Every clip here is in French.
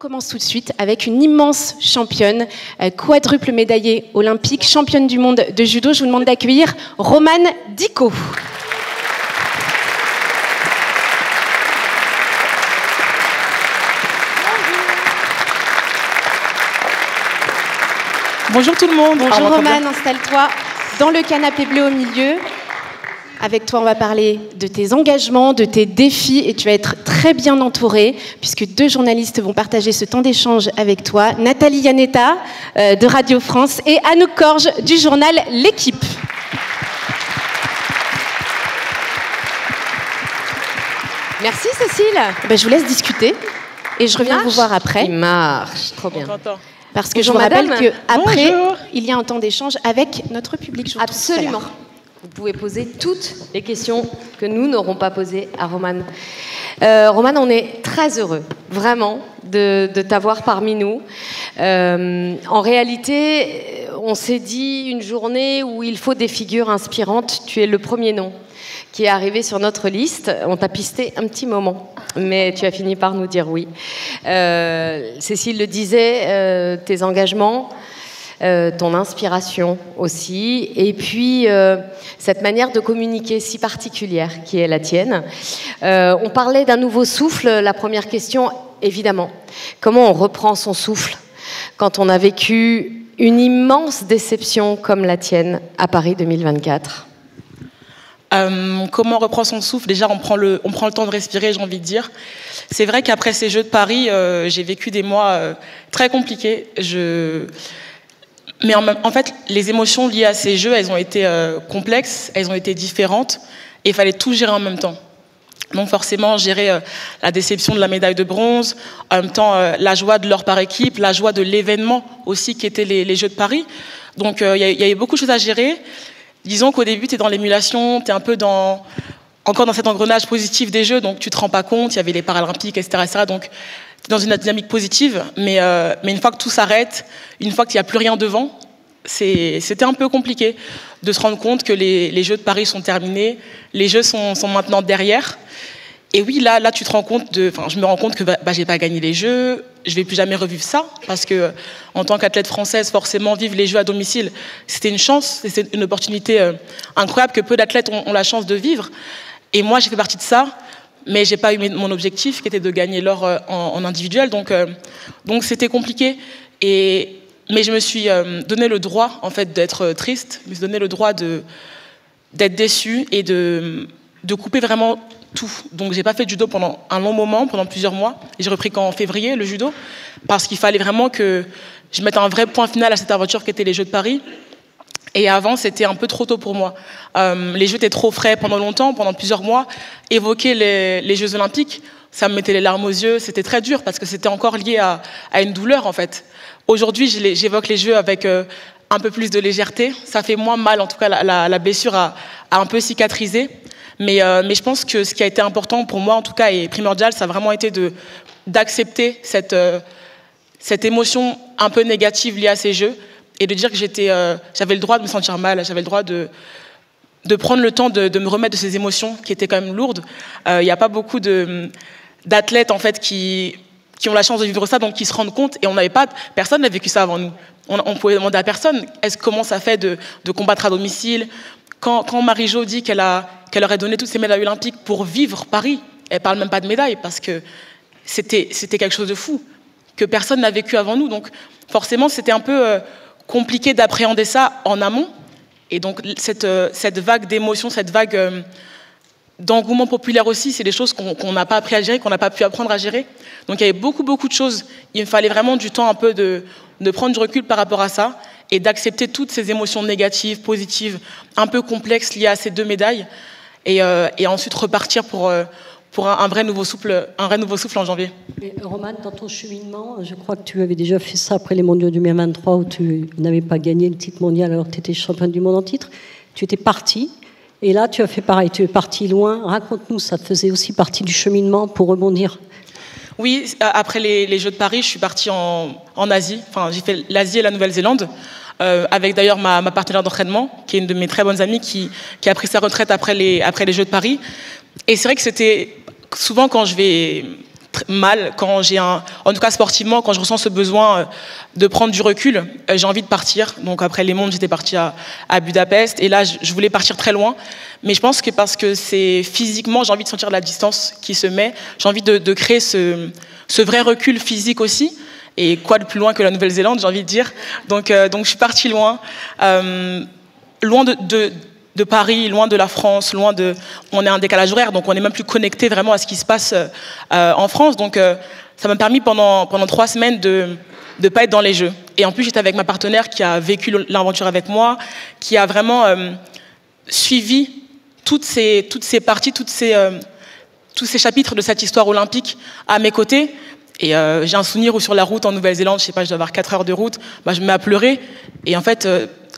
commence tout de suite avec une immense championne, quadruple médaillée olympique, championne du monde de judo. Je vous demande d'accueillir Romane Dicot. Bonjour tout le monde. Bonjour Romane, installe-toi dans le canapé bleu au milieu. Avec toi, on va parler de tes engagements, de tes défis, et tu vas être très bien entourée, puisque deux journalistes vont partager ce temps d'échange avec toi. Nathalie Yanetta de Radio France et Anouk Korge du journal L'Équipe. Merci Cécile. Je vous laisse discuter et je reviens vous voir après. Il marche, trop bien. Parce que je vous rappelle qu'après, il y a un temps d'échange avec notre public. Absolument. Vous pouvez poser toutes les questions que nous n'aurons pas posées à Romane. Romane, on est très heureux, vraiment, de t'avoir parmi nous. En réalité, on s'est dit une journée où il faut des figures inspirantes. Tu es le premier nom qui est arrivé sur notre liste. On t'a pisté un petit moment, mais tu as fini par nous dire oui. Cécile le disait, tes engagements, ton inspiration aussi, et puis cette manière de communiquer si particulière qui est la tienne. On parlait d'un nouveau souffle. La première question, évidemment, comment on reprend son souffle quand on a vécu une immense déception comme la tienne à Paris 2024 ? Comment on reprend son souffle? Déjà, on prend le temps de respirer, j'ai envie de dire. C'est vrai qu'après ces Jeux de Paris, j'ai vécu des mois très compliqués. Mais en fait, les émotions liées à ces Jeux, elles ont été complexes, elles ont été différentes, et il fallait tout gérer en même temps. Donc forcément, gérer la déception de la médaille de bronze, en même temps la joie de l'or par équipe, la joie de l'événement aussi qui était les Jeux de Paris. Donc il y avait beaucoup de choses à gérer. Disons qu'au début, tu es dans l'émulation, tu es un peu encore dans cet engrenage positif des Jeux, donc tu te rends pas compte, il y avait les Paralympiques, etc. Donc tu es dans une dynamique positive, mais une fois que tout s'arrête, une fois qu'il n'y a plus rien devant, c'était un peu compliqué de se rendre compte que les Jeux de Paris sont terminés, les Jeux sont maintenant derrière. Et oui, là tu te rends compte je me rends compte que j'ai pas gagné les Jeux, je vais plus jamais revivre ça, parce que en tant qu'athlète française, forcément vivre les Jeux à domicile, c'était une chance, c'était une opportunité incroyable que peu d'athlètes ont la chance de vivre. Et moi, j'ai fait partie de ça, mais j'ai pas eu mon objectif, qui était de gagner l'or en individuel, donc c'était compliqué. Mais je me suis donné le droit, en fait, d'être triste, je me suis donné le droit d'être déçue et de couper vraiment tout. Donc j'ai pas fait de judo pendant un long moment, pendant plusieurs mois. Et j'ai repris qu'en février le judo, parce qu'il fallait vraiment que je mette un vrai point final à cette aventure qui était les Jeux de Paris. Et avant, c'était un peu trop tôt pour moi. Les Jeux étaient trop frais pendant longtemps, pendant plusieurs mois. Évoquer les Jeux Olympiques, ça me mettait les larmes aux yeux. C'était très dur parce que c'était encore lié à une douleur en fait. Aujourd'hui, j'évoque les Jeux avec un peu plus de légèreté. Ça fait moins mal, en tout cas la blessure a un peu cicatrisé. Mais je pense que ce qui a été important pour moi, en tout cas, et primordial, ça a vraiment été d'accepter cette émotion un peu négative liée à ces Jeux et de dire que j'avais le droit de me sentir mal, j'avais le droit de prendre le temps de me remettre de ces émotions qui étaient quand même lourdes. Il n'y a pas beaucoup d'athlètes en fait qui ont la chance de vivre ça, donc qui se rendent compte, et personne n'a vécu ça avant nous. On pouvait demander à personne comment ça fait de combattre à domicile. Quand Marie-Jo dit qu'elle aurait donné toutes ses médailles olympiques pour vivre Paris, elle parle même pas de médailles, parce que c'était quelque chose de fou que personne n'a vécu avant nous. Donc forcément, c'était un peu compliqué d'appréhender ça en amont. Et donc cette vague d'émotions, cette vague d'engouement populaire aussi, c'est des choses qu'on n'a pas appris à gérer, qu'on n'a pas pu apprendre à gérer. Donc il y avait beaucoup de choses. Il me fallait vraiment du temps un peu de prendre du recul par rapport à ça et d'accepter toutes ces émotions négatives, positives, un peu complexes liées à ces deux médailles, et ensuite repartir pour un vrai nouveau souffle en janvier. Romane, dans ton cheminement, je crois que tu avais déjà fait ça après les mondiaux du mai 23 où tu n'avais pas gagné le titre mondial alors que tu étais championne du monde en titre. Tu étais partie, et là tu as fait pareil, tu es partie loin. Raconte-nous, ça te faisait aussi partie du cheminement pour rebondir? Oui, après les Jeux de Paris, je suis partie en Asie. Enfin, j'ai fait l'Asie et la Nouvelle-Zélande, avec d'ailleurs ma partenaire d'entraînement, qui est une de mes très bonnes amies, qui a pris sa retraite après les Jeux de Paris. Et c'est vrai que c'était souvent quand je vais mal quand en tout cas sportivement, quand je ressens ce besoin de prendre du recul, j'ai envie de partir. Donc après les mondes, j'étais partie à Budapest et là je voulais partir très loin, mais je pense que parce que c'est physiquement, j'ai envie de sentir la distance qui se met, j'ai envie de créer ce vrai recul physique aussi. Et quoi de plus loin que la Nouvelle-Zélande, j'ai envie de dire. Donc je suis partie loin, loin de Paris, loin de la France, on est en décalage horaire, donc on n'est même plus connecté vraiment à ce qui se passe en France. Donc ça m'a permis pendant 3 semaines de ne pas être dans les jeux. Et en plus, j'étais avec ma partenaire qui a vécu l'aventure avec moi, qui a vraiment suivi toutes ces parties, tous ces chapitres de cette histoire olympique à mes côtés. Et j'ai un souvenir où sur la route en Nouvelle-Zélande, je sais pas, je dois avoir 4 heures de route, je me mets à pleurer. Et en fait,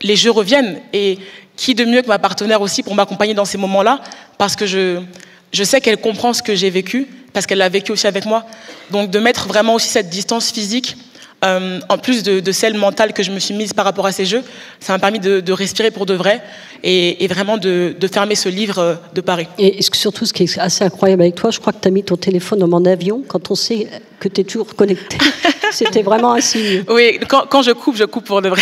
les jeux reviennent. Et qui de mieux que ma partenaire aussi pour m'accompagner dans ces moments-là, parce que je sais qu'elle comprend ce que j'ai vécu, parce qu'elle l'a vécu aussi avec moi. Donc de mettre vraiment aussi cette distance physique, en plus de celle mentale que je me suis mise par rapport à ces jeux, ça m'a permis de respirer pour de vrai et vraiment de fermer ce livre de Paris. Et surtout, ce qui est assez incroyable avec toi, je crois que tu as mis ton téléphone en mode avion quand on sait que tu es toujours connecté. C'était vraiment un signe. Oui, quand je coupe pour de vrai.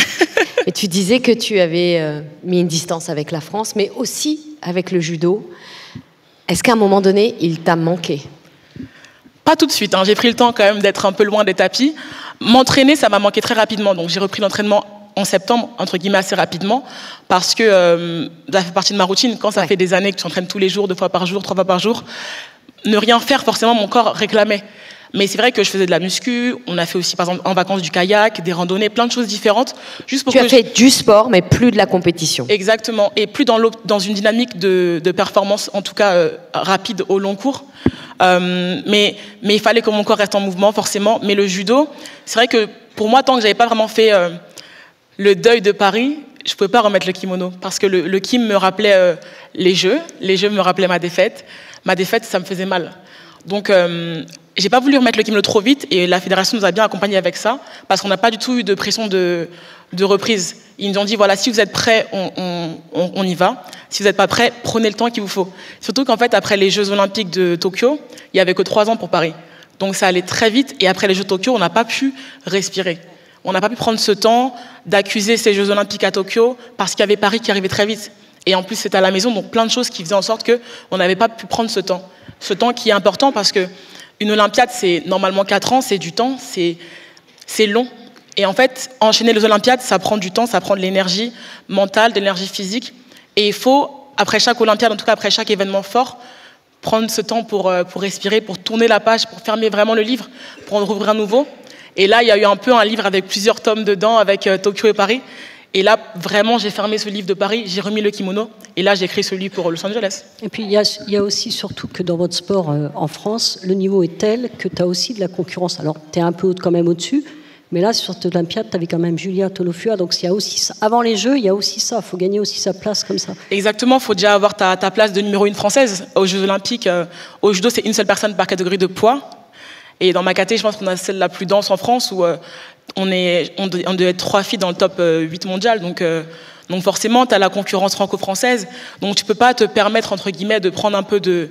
Et tu disais que tu avais mis une distance avec la France, mais aussi avec le judo. Est-ce qu'à un moment donné, il t'a manqué ? Pas tout de suite, j'ai pris le temps quand même d'être un peu loin des tapis. M'entraîner, ça m'a manqué très rapidement, donc j'ai repris l'entraînement en septembre, entre guillemets, assez rapidement, parce que ça fait partie de ma routine. Quand ça fait des années que tu t'entraînes tous les jours, 2 fois par jour, 3 fois par jour, ne rien faire, forcément, mon corps réclamait. Mais c'est vrai que je faisais de la muscu, on a fait aussi, par exemple, en vacances du kayak, des randonnées, plein de choses différentes. Juste pour tu as fait du sport, mais plus de la compétition. Exactement, et plus dans une dynamique de performance, en tout cas rapide au long cours. Mais il fallait que mon corps reste en mouvement, forcément. Mais le judo, c'est vrai que pour moi, tant que j'avais pas vraiment fait le deuil de Paris, je pouvais pas remettre le kimono, parce que le kim me rappelait les jeux me rappelaient ma défaite. Ma défaite, ça me faisait mal. Donc j'ai pas voulu remettre le kimono trop vite, et la fédération nous a bien accompagnés avec ça, parce qu'on n'a pas du tout eu de pression de reprise. Ils nous ont dit, voilà, si vous êtes prêts, on y va. Si vous n'êtes pas prêts, prenez le temps qu'il vous faut. Surtout qu'en fait, après les Jeux Olympiques de Tokyo, il n'y avait que 3 ans pour Paris. Donc ça allait très vite, et après les Jeux de Tokyo, on n'a pas pu respirer. On n'a pas pu prendre ce temps d'accuser ces Jeux Olympiques à Tokyo, parce qu'il y avait Paris qui arrivait très vite. Et en plus, c'était à la maison, donc plein de choses qui faisaient en sorte qu'on n'avait pas pu prendre ce temps. Ce temps qui est important, parce qu'une Olympiade, c'est normalement 4 ans, c'est du temps, c'est long. Et en fait, enchaîner les Olympiades, ça prend du temps, ça prend de l'énergie mentale, de l'énergie physique. Et il faut, après chaque Olympiade, en tout cas après chaque événement fort, prendre ce temps pour respirer, pour tourner la page, pour fermer vraiment le livre, pour en rouvrir un nouveau. Et là, il y a eu un peu un livre avec plusieurs tomes dedans, avec Tokyo et Paris. Et là, vraiment, j'ai fermé ce livre de Paris, j'ai remis le kimono, et là, j'ai écrit celui pour Los Angeles. Et puis, il y a aussi, surtout que dans votre sport en France, le niveau est tel que tu as aussi de la concurrence. Alors, tu es un peu quand même au-dessus, mais là, sur cette Olympiade, tu avais quand même Julia Tolofua, donc il y a aussi ça. Avant les Jeux, il y a aussi ça, il faut gagner aussi sa place comme ça. Exactement, il faut déjà avoir ta place de numéro 1 française aux Jeux Olympiques. Au judo, c'est une seule personne par catégorie de poids. Et dans ma catégorie, je pense qu'on a celle la plus dense en France, où on doit être 3 filles dans le top 8 mondial. Donc forcément, tu as la concurrence franco-française. Donc tu ne peux pas te permettre, entre guillemets, de prendre un peu de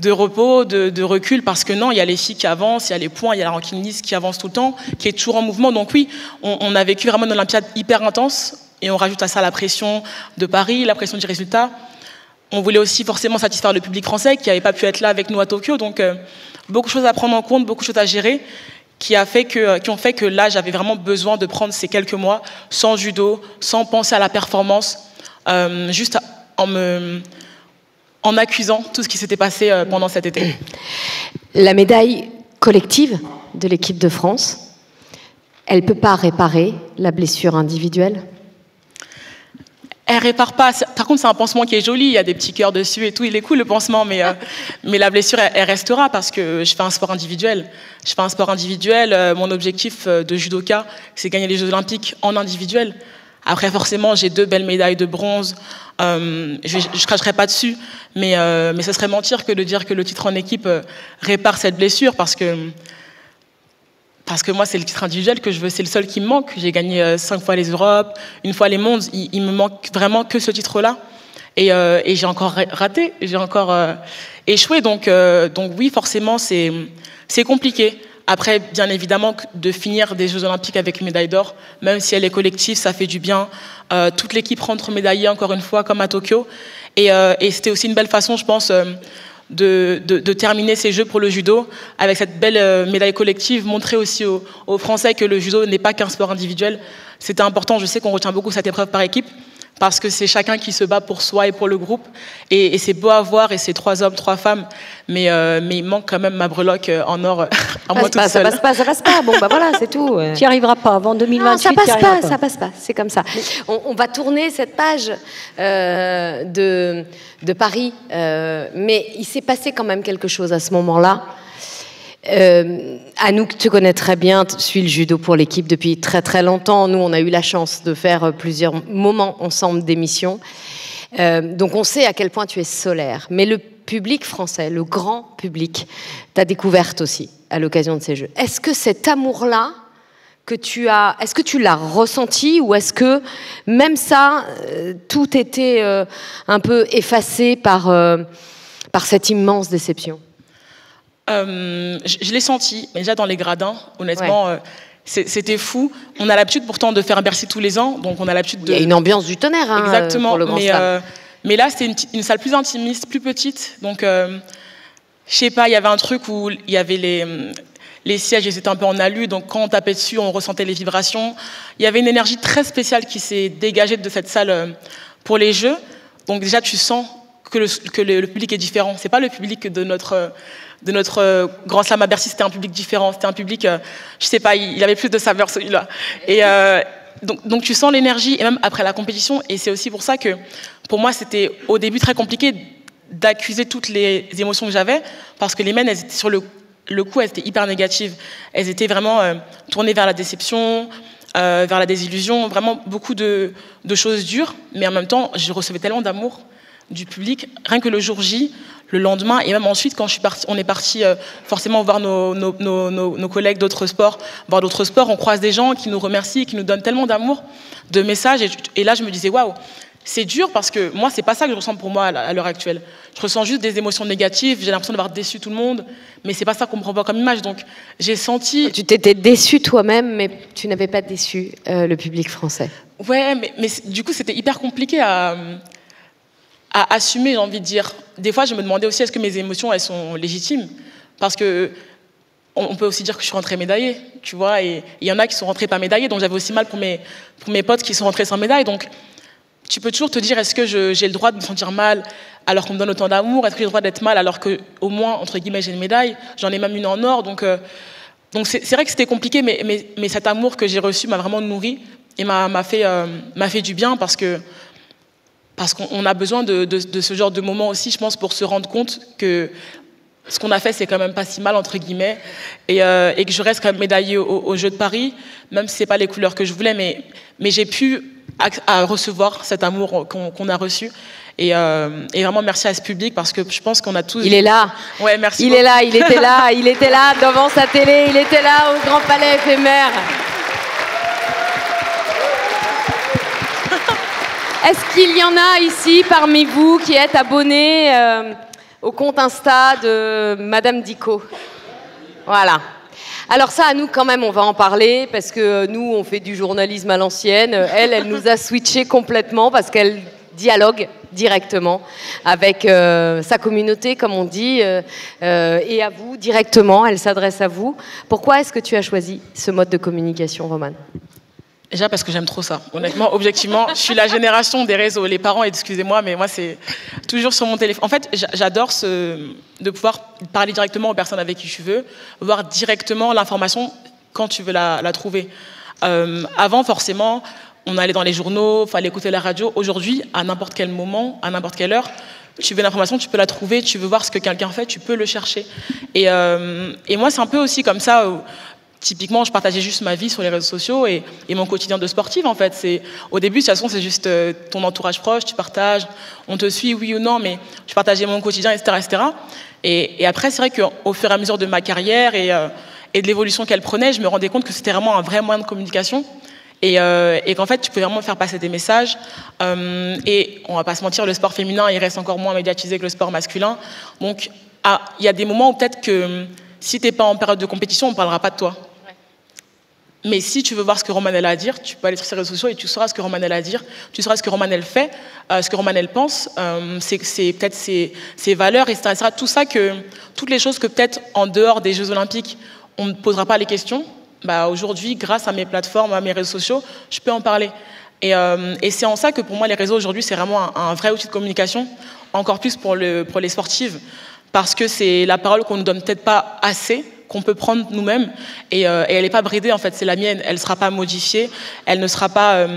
repos, de recul, parce que non, il y a les filles qui avancent, il y a les points, il y a la ranking list qui avance tout le temps, qui est toujours en mouvement. Donc oui, on a vécu vraiment une Olympiade hyper intense, et on rajoute à ça la pression de Paris, la pression du résultat. On voulait aussi forcément satisfaire le public français qui n'avait pas pu être là avec nous à Tokyo. Donc beaucoup de choses à prendre en compte, beaucoup de choses à gérer, qui ont fait que là, j'avais vraiment besoin de prendre ces quelques mois sans judo, sans penser à la performance, juste en accusant tout ce qui s'était passé pendant cet été. La médaille collective de l'équipe de France, elle ne peut pas réparer la blessure individuelle ? Elle répare pas. Par contre, c'est un pansement qui est joli. Il y a des petits cœurs dessus et tout. Il est cool, le pansement. Mais la blessure, elle restera, parce que je fais un sport individuel. Mon objectif de judoka, c'est gagner les Jeux Olympiques en individuel. Après, forcément, j'ai 2 belles médailles de bronze. Je cracherai pas dessus. Mais ce serait mentir que de dire que le titre en équipe répare cette blessure, parce que moi, c'est le titre individuel que je veux, c'est le seul qui me manque. J'ai gagné 5 fois les Europes, 1 fois les mondes. Il me manque vraiment que ce titre-là. Et j'ai encore raté, j'ai encore échoué. Donc oui, forcément, c'est c'est compliqué. Après, bien évidemment, de finir des Jeux Olympiques avec une médaille d'or, même si elle est collective, ça fait du bien. Toute l'équipe rentre médaillée, encore une fois, comme à Tokyo. Et c'était aussi une belle façon, je pense, de terminer ces Jeux pour le judo, avec cette belle médaille collective, montrer aussi aux Français que le judo n'est pas qu'un sport individuel. C'était important, je sais qu'on retient beaucoup cette épreuve par équipe, parce que c'est chacun qui se bat pour soi et pour le groupe. Et c'est beau à voir, et c'est 3 hommes, 3 femmes, mais il manque quand même ma breloque en or à moi toute seule. Ça passe pas. Bon, bah voilà, c'est tout. Tu n'y arriveras pas avant 2028. Non, ça passe pas. C'est comme ça. On va tourner cette page de Paris, mais il s'est passé quand même quelque chose à ce moment-là. Anouk, tu connais très bien, tu suis le judo pour l'équipe depuis très très longtemps. Nous, on a eu la chance de faire plusieurs moments ensemble d'émissions. Donc on sait à quel point tu es solaire. Mais le public français, le grand public, t'a découverte aussi à l'occasion de ces Jeux. Est-ce que cet amour-là est-ce que tu l'as ressenti, ou est-ce que même ça, tout était un peu effacé par cette immense déception? Je l'ai senti, mais déjà dans les gradins, honnêtement, c'était fou. On a l'habitude pourtant de faire un Bercy tous les ans, donc on a l'habitude de... Il y a une ambiance du tonnerre, hein, exactement, pour le Grand Slam. Mais là, c'était une salle plus intimiste, plus petite, donc je sais pas, il y avait un truc où il y avait les sièges, ils étaient un peu en alu, donc quand on tapait dessus, on ressentait les vibrations. Il y avait une énergie très spéciale qui s'est dégagée de cette salle pour les Jeux. Donc déjà, tu sens que le public est différent. C'est pas le public de notre Grand Slam à Bercy, c'était un public différent. C'était un public, je sais pas, il avait plus de saveur, celui-là. Et donc tu sens l'énergie, et même après la compétition. Et c'est aussi pour ça que, pour moi, c'était au début très compliqué d'accuser toutes les émotions que j'avais, parce que les miennes, elles étaient sur le coup, elles étaient hyper négatives. Elles étaient vraiment tournées vers la déception, vers la désillusion, vraiment beaucoup de choses dures. Mais en même temps, je recevais tellement d'amour du public, rien que le jour J, le lendemain, et même ensuite, quand on est parti forcément voir nos collègues d'autres sports, voir d'autres sports, on croise des gens qui nous remercient, qui nous donnent tellement d'amour, de messages, et là, je me disais, waouh, c'est dur, parce que moi, c'est pas ça que je ressens pour moi à l'heure actuelle. Je ressens juste des émotions négatives, j'ai l'impression d'avoir déçu tout le monde, mais c'est pas ça qu'on me renvoie comme image, donc j'ai senti... Tu t'étais déçu toi-même, mais tu n'avais pas déçu le public français. Ouais, mais du coup, c'était hyper compliqué à assumer, j'ai envie de dire. Des fois, je me demandais aussi, est-ce que mes émotions, elles sont légitimes? Parce que on peut aussi dire que je suis rentrée médaillée, tu vois, et il y en a qui sont rentrés pas médaillés, donc j'avais aussi mal pour mes potes qui sont rentrés sans médaille. Donc, tu peux toujours te dire, est-ce que j'ai le droit de me sentir mal alors qu'on me donne autant d'amour? Est-ce que j'ai le droit d'être mal alors qu'au moins, entre guillemets, j'ai une médaille? J'en ai même une en or, donc c'est vrai que c'était compliqué, mais cet amour que j'ai reçu m'a vraiment nourri et m'a fait du bien, parce qu'on a besoin de ce genre de moments aussi, je pense, pour se rendre compte que ce qu'on a fait, c'est quand même pas si mal, entre guillemets, et que je reste quand même médaillée aux Jeux de Paris, même si c'est pas les couleurs que je voulais, mais j'ai pu recevoir cet amour qu'on a reçu. Et vraiment, merci à ce public, parce que je pense qu'on a tous... Il est là. Ouais, merci. Il est là, il était là devant sa télé, il était là au Grand Palais éphémère. Est-ce qu'il y en a ici parmi vous qui êtes abonnés au compte Insta de Madame Dicot? Voilà. Alors ça, à nous, quand même, on va en parler, parce que nous, on fait du journalisme à l'ancienne. Elle nous a switché complètement, parce qu'elle dialogue directement avec sa communauté, comme on dit, et à vous, directement. Elle s'adresse à vous. Pourquoi est-ce que tu as choisi ce mode de communication, Romane? Déjà parce que j'aime trop ça. Honnêtement, objectivement, je suis la génération des réseaux. Les parents, excusez-moi, mais moi, c'est toujours sur mon téléphone. En fait, j'adore de pouvoir parler directement aux personnes avec qui je veux, voir directement l'information quand tu veux la trouver. Avant, forcément, on allait dans les journaux, il fallait écouter la radio. Aujourd'hui, à n'importe quel moment, à n'importe quelle heure, tu veux l'information, tu peux la trouver, tu veux voir ce que quelqu'un fait, tu peux le chercher. Et moi, c'est un peu aussi comme ça... Typiquement, je partageais juste ma vie sur les réseaux sociaux et mon quotidien de sportive, en fait. Au début, de toute façon, c'est juste ton entourage proche, tu partages, on te suit, oui ou non, mais je partageais mon quotidien, etc. etc. Et après, c'est vrai qu'au fur et à mesure de ma carrière et de l'évolution qu'elle prenait, je me rendais compte que c'était vraiment un vrai moyen de communication et qu'en fait, tu pouvais vraiment faire passer des messages. Et on va pas se mentir, le sport féminin, il reste encore moins médiatisé que le sport masculin. Donc, il y a des moments où peut-être que si tu n'es pas en période de compétition, on ne parlera pas de toi. Mais si tu veux voir ce que Romane elle a à dire, tu peux aller sur ses réseaux sociaux et tu sauras ce que Romane elle a à dire, tu sauras ce que Romane elle fait, ce que Romane elle pense, c'est peut-être ses valeurs, etc. Tout ça, toutes les choses que peut-être en dehors des Jeux Olympiques, on ne posera pas les questions, bah, aujourd'hui, grâce à mes plateformes, à mes réseaux sociaux, je peux en parler. Et c'est en ça que pour moi, les réseaux aujourd'hui, c'est vraiment un vrai outil de communication, encore plus pour les sportives, parce que c'est la parole qu'on ne nous donne peut-être pas assez, qu'on peut prendre nous-mêmes, et elle n'est pas bridée, en fait, c'est la mienne, elle ne sera pas modifiée, elle ne sera pas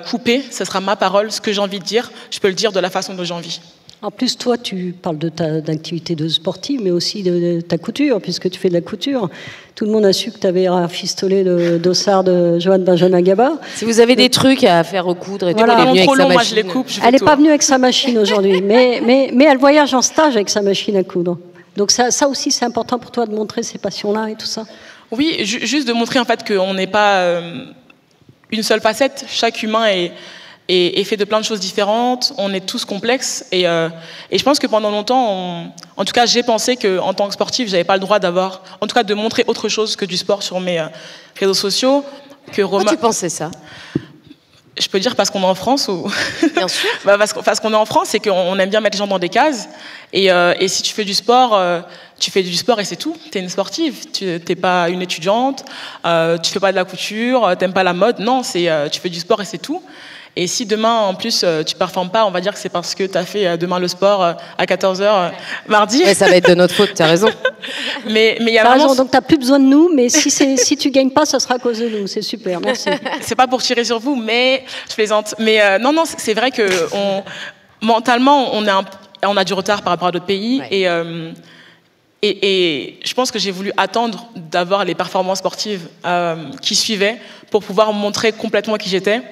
coupée, ce sera ma parole, ce que j'ai envie de dire, je peux le dire de la façon dont j'ai envie. En plus, toi, tu parles de ta activité de sportive, mais aussi de ta couture, puisque tu fais de la couture. Tout le monde a su que tu avais rafistolé le dossard de Johanne Benjamin Gaba. Si vous avez des trucs à faire recoudre et tout, voilà. elle est venue avec sa machine. Moi, je les coupe, elle n'est pas venue avec sa machine aujourd'hui, mais elle voyage en stage avec sa machine à coudre. Donc ça aussi, c'est important pour toi de montrer ces passions-là et tout ça. Oui, juste de montrer en fait qu'on n'est pas une seule facette. Chaque humain est fait de plein de choses différentes. On est tous complexes. Et je pense que pendant longtemps, en tout cas, j'ai pensé qu'en tant que sportif, j'avais pas le droit de montrer autre chose que du sport sur mes réseaux sociaux. Pourquoi tu pensais ça ? Je peux dire parce qu'on est en France ou... Bien sûr. Parce qu'on est en France et qu'on aime bien mettre les gens dans des cases. Et si tu fais du sport, tu fais du sport et c'est tout. Tu es une sportive. Tu n'es pas une étudiante, tu fais pas de la couture, tu n'aimes pas la mode. Non, tu fais du sport et c'est tout. Et si demain, en plus, tu ne performes pas, on va dire que c'est parce que tu as fait demain le sport à 14h mardi. Ouais, ça va être de notre faute, tu as raison. Mais y a vraiment... raison, donc tu n'as plus besoin de nous, mais si tu ne gagnes pas, ça sera à cause de nous. C'est super, merci. C'est pas pour tirer sur vous, mais je plaisante. Mais non, c'est vrai que mentalement, on a du retard par rapport à d'autres pays. Ouais. Et je pense que j'ai voulu attendre d'avoir les performances sportives qui suivaient pour pouvoir montrer complètement qui j'étais.